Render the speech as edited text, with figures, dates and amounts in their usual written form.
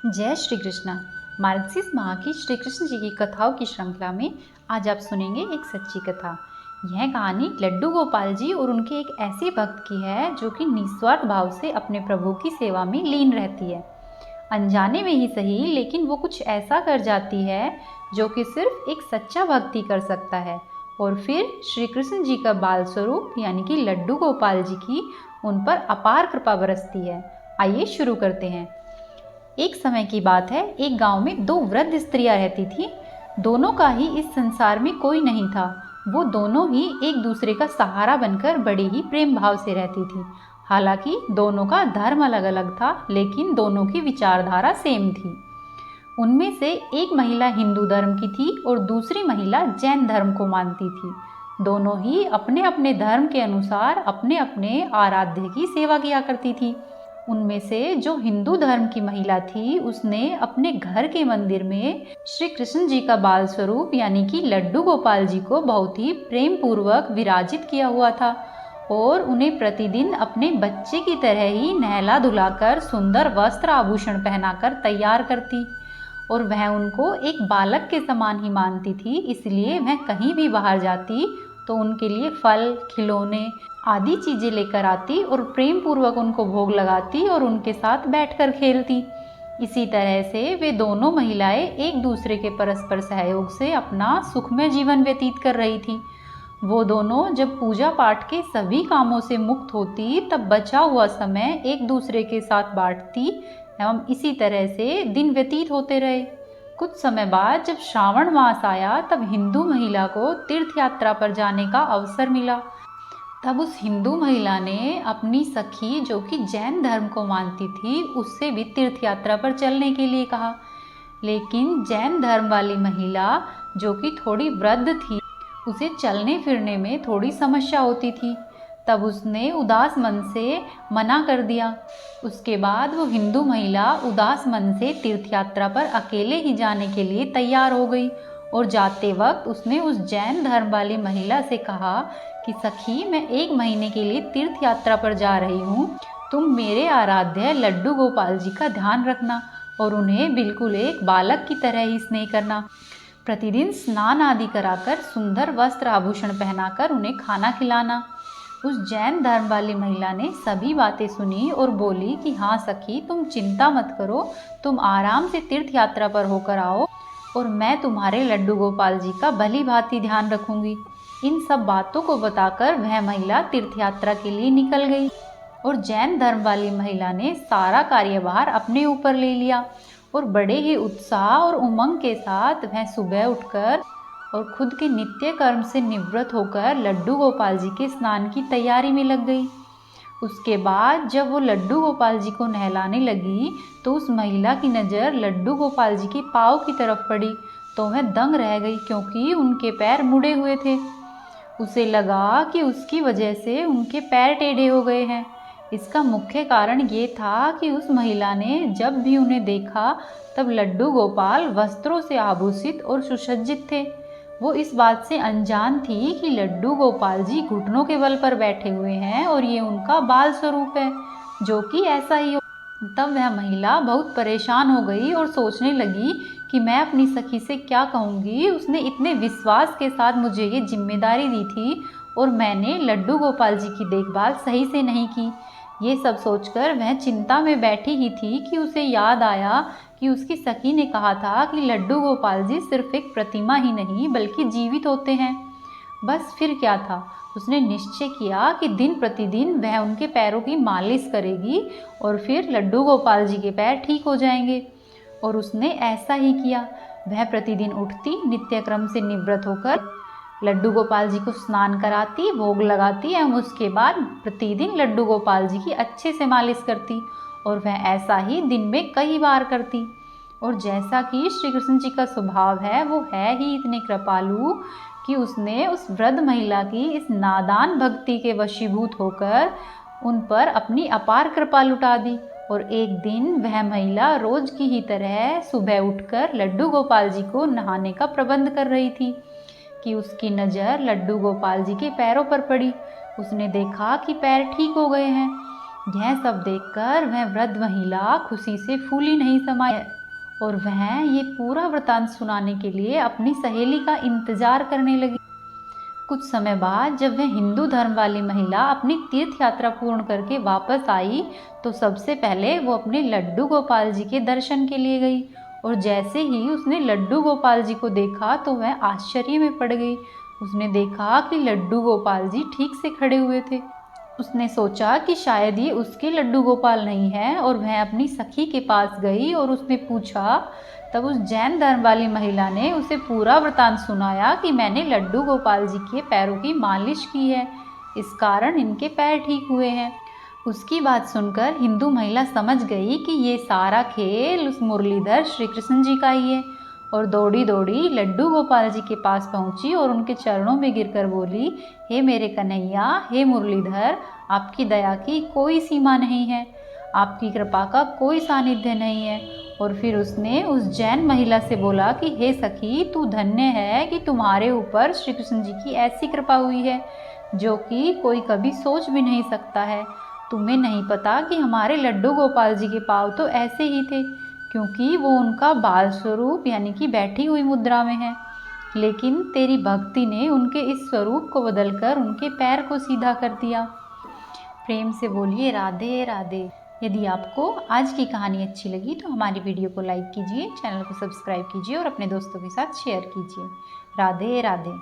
जय श्री कृष्णा। मार्गशीर्ष माह की श्री कृष्ण जी की कथाओं की श्रृंखला में आज आप सुनेंगे एक सच्ची कथा। यह कहानी लड्डू गोपाल जी और उनके एक ऐसे भक्त की है जो कि निस्वार्थ भाव से अपने प्रभु की सेवा में लीन रहती है। अनजाने में ही सही, लेकिन वो कुछ ऐसा कर जाती है जो कि सिर्फ एक सच्चा भक्त ही कर सकता है। और फिर श्री कृष्ण जी का बाल स्वरूप यानी कि लड्डू गोपाल जी की उन पर अपार कृपा बरसती है। आइए शुरू करते हैं। एक समय की बात है, एक गांव में दो वृद्ध स्त्रियां रहती थीं। दोनों का ही इस संसार में कोई नहीं था। वो दोनों ही एक दूसरे का सहारा बनकर बड़े ही प्रेम भाव से रहती थी। हालांकि दोनों का धर्म अलग अलग था, लेकिन दोनों की विचारधारा सेम थी। उनमें से एक महिला हिंदू धर्म की थी और दूसरी महिला जैन धर्म को मानती थी। दोनों ही अपने अपने धर्म के अनुसार अपने अपने आराध्य की सेवा किया करती थी। उनमें से जो हिंदू धर्म की महिला थी, उसने अपने घर के मंदिर में श्री कृष्ण जी का बाल स्वरूप यानी कि लड्डू गोपाल जी को बहुत ही प्रेम पूर्वक विराजित किया हुआ था और उन्हें प्रतिदिन अपने बच्चे की तरह ही नहला धुलाकर सुंदर वस्त्र आभूषण पहनाकर तैयार करती। और वह उनको एक बालक के समान ही मानती थी, इसलिए वह कहीं भी बाहर जाती तो उनके लिए फल, खिलौने आदि चीजें लेकर आती और प्रेम पूर्वक उनको भोग लगाती और उनके साथ बैठकर खेलती। इसी तरह से वे दोनों महिलाएं एक दूसरे के परस्पर सहयोग से अपना सुखमय जीवन व्यतीत कर रही थी। वो दोनों जब पूजा पाठ के सभी कामों से मुक्त होती, तब बचा हुआ समय एक दूसरे के साथ बांटती एवं इसी तरह से दिन व्यतीत होते रहे। कुछ समय बाद जब श्रावण मास आया, तब हिंदू महिला को तीर्थ यात्रा पर जाने का अवसर मिला। तब उस हिंदू महिला ने अपनी सखी जो कि जैन धर्म को मानती थी, उससे भी तीर्थ यात्रा पर चलने के लिए कहा। लेकिन जैन धर्म वाली महिला जो कि थोड़ी वृद्ध थी, उसे चलने फिरने में थोड़ी समस्या होती थी। तब उसने उदास मन से मना कर दिया। उसके बाद वो हिंदू महिला उदास मन से तीर्थ यात्रा पर अकेले ही जाने के लिए तैयार हो गई और जाते वक्त उसने उस जैन धर्म वाली महिला से कहा कि सखी, मैं 1 महीने के लिए तीर्थ यात्रा पर जा रही हूँ। तुम मेरे आराध्य लड्डू गोपाल जी का ध्यान रखना और उन्हें बिल्कुल एक बालक की तरह ही स्नेह करना। प्रतिदिन स्नान आदि कराकर सुंदर वस्त्र आभूषण पहनाकर उन्हें खाना खिलाना। उस जैन धर्म वाली महिला ने सभी बातें सुनी और बोली कि हाँ सखी, तुम चिंता मत करो, तुम आराम से तीर्थ यात्रा पर होकर आओ और मैं तुम्हारे लड्डू गोपाल जी का भली भांति ध्यान रखूंगी। इन सब बातों को बताकर वह महिला तीर्थ यात्रा के लिए निकल गई और जैन धर्म वाली महिला ने सारा कार्यभार अपने ऊपर ले लिया और बड़े ही उत्साह और उमंग के साथ वह सुबह उठकर और खुद के नित्य कर्म से निवृत्त होकर लड्डू गोपाल जी के स्नान की तैयारी में लग गई। उसके बाद जब वो लड्डू गोपाल जी को नहलाने लगी, तो उस महिला की नज़र लड्डू गोपाल जी के पाँव की तरफ पड़ी तो वह दंग रह गई, क्योंकि उनके पैर मुड़े हुए थे। उसे लगा कि उसकी वजह से उनके पैर टेढ़े हो गए हैं। इसका मुख्य कारण ये था कि उस महिला ने जब भी उन्हें देखा, तब लड्डू गोपाल वस्त्रों से आभूषित और सुसज्जित थे। वो इस बात से अनजान थी कि लड्डू गोपाल जी घुटनों के बल पर बैठे हुए हैं और ये उनका बाल स्वरूप है, जो कि ऐसा ही हो। तब वह महिला बहुत परेशान हो गई और सोचने लगी कि मैं अपनी सखी से क्या कहूँगी। उसने इतने विश्वास के साथ मुझे ये जिम्मेदारी दी थी और मैंने लड्डू गोपाल जी की देखभाल सही से नहीं की। ये सब सोचकर वह चिंता में बैठी ही थी कि उसे याद आया कि उसकी सखी ने कहा था कि लड्डू गोपाल जी सिर्फ एक प्रतिमा ही नहीं बल्कि जीवित होते हैं। बस फिर क्या था, उसने निश्चय किया कि दिन प्रतिदिन वह उनके पैरों की मालिश करेगी और फिर लड्डू गोपाल जी के पैर ठीक हो जाएंगे। और उसने ऐसा ही किया। वह प्रतिदिन उठती, नित्य क्रम से निवृत्त होकर लड्डू गोपाल जी को स्नान कराती, भोग लगाती एवं उसके बाद प्रतिदिन लड्डू गोपाल जी की अच्छे से मालिश करती और वह ऐसा ही दिन में कई बार करती। और जैसा कि श्री कृष्ण जी का स्वभाव है, वो है ही इतने कृपालु कि उसने उस वृद्ध महिला की इस नादान भक्ति के वशीभूत होकर उन पर अपनी अपार कृपा लुटा दी। और एक दिन वह महिला रोज की ही तरह सुबह उठकर लड्डू गोपाल जी को नहाने का प्रबंध कर रही थी कि उसकी नज़र लड्डू गोपाल जी के पैरों पर पड़ी। उसने देखा कि पैर ठीक हो गए हैं। यह सब देखकर वह वृद्ध महिला खुशी से फूली नहीं समाई और वह ये पूरा वृतांत सुनाने के लिए अपनी सहेली का इंतजार करने लगी। कुछ समय बाद जब वह हिंदू धर्म वाली महिला अपनी तीर्थ यात्रा पूर्ण करके वापस आई तो सबसे पहले वो अपने लड्डू गोपाल जी के दर्शन के लिए गई और जैसे ही उसने लड्डू गोपाल जी को देखा तो वह आश्चर्य में पड़ गई। उसने देखा कि लड्डू गोपाल जी ठीक से खड़े हुए थे। उसने सोचा कि शायद ये उसके लड्डू गोपाल नहीं है और वह अपनी सखी के पास गई और उसने पूछा। तब उस जैन धर्म वाली महिला ने उसे पूरा वृतांत सुनाया कि मैंने लड्डू गोपाल जी के पैरों की मालिश की है, इस कारण इनके पैर ठीक हुए हैं। उसकी बात सुनकर हिंदू महिला समझ गई कि ये सारा खेल उस मुरलीधर श्री कृष्ण जी का ही है और दौड़ी दौड़ी लड्डू गोपाल जी के पास पहुंची और उनके चरणों में गिरकर बोली, हे मेरे कन्हैया, हे मुरलीधर, आपकी दया की कोई सीमा नहीं है, आपकी कृपा का कोई सानिध्य नहीं है। और फिर उसने उस जैन महिला से बोला कि हे सखी, तू धन्य है कि तुम्हारे ऊपर श्री कृष्ण जी की ऐसी कृपा हुई है जो कि कोई कभी सोच भी नहीं सकता है। तुम्हें नहीं पता कि हमारे लड्डू गोपाल जी के पाँव तो ऐसे ही थे क्योंकि वो उनका बाल स्वरूप यानी कि बैठी हुई मुद्रा में है, लेकिन तेरी भक्ति ने उनके इस स्वरूप को बदलकर उनके पैर को सीधा कर दिया। प्रेम से बोलिए राधे राधे। यदि आपको आज की कहानी अच्छी लगी तो हमारी वीडियो को लाइक कीजिए, चैनल को सब्सक्राइब कीजिए और अपने दोस्तों के साथ शेयर कीजिए। राधे राधे।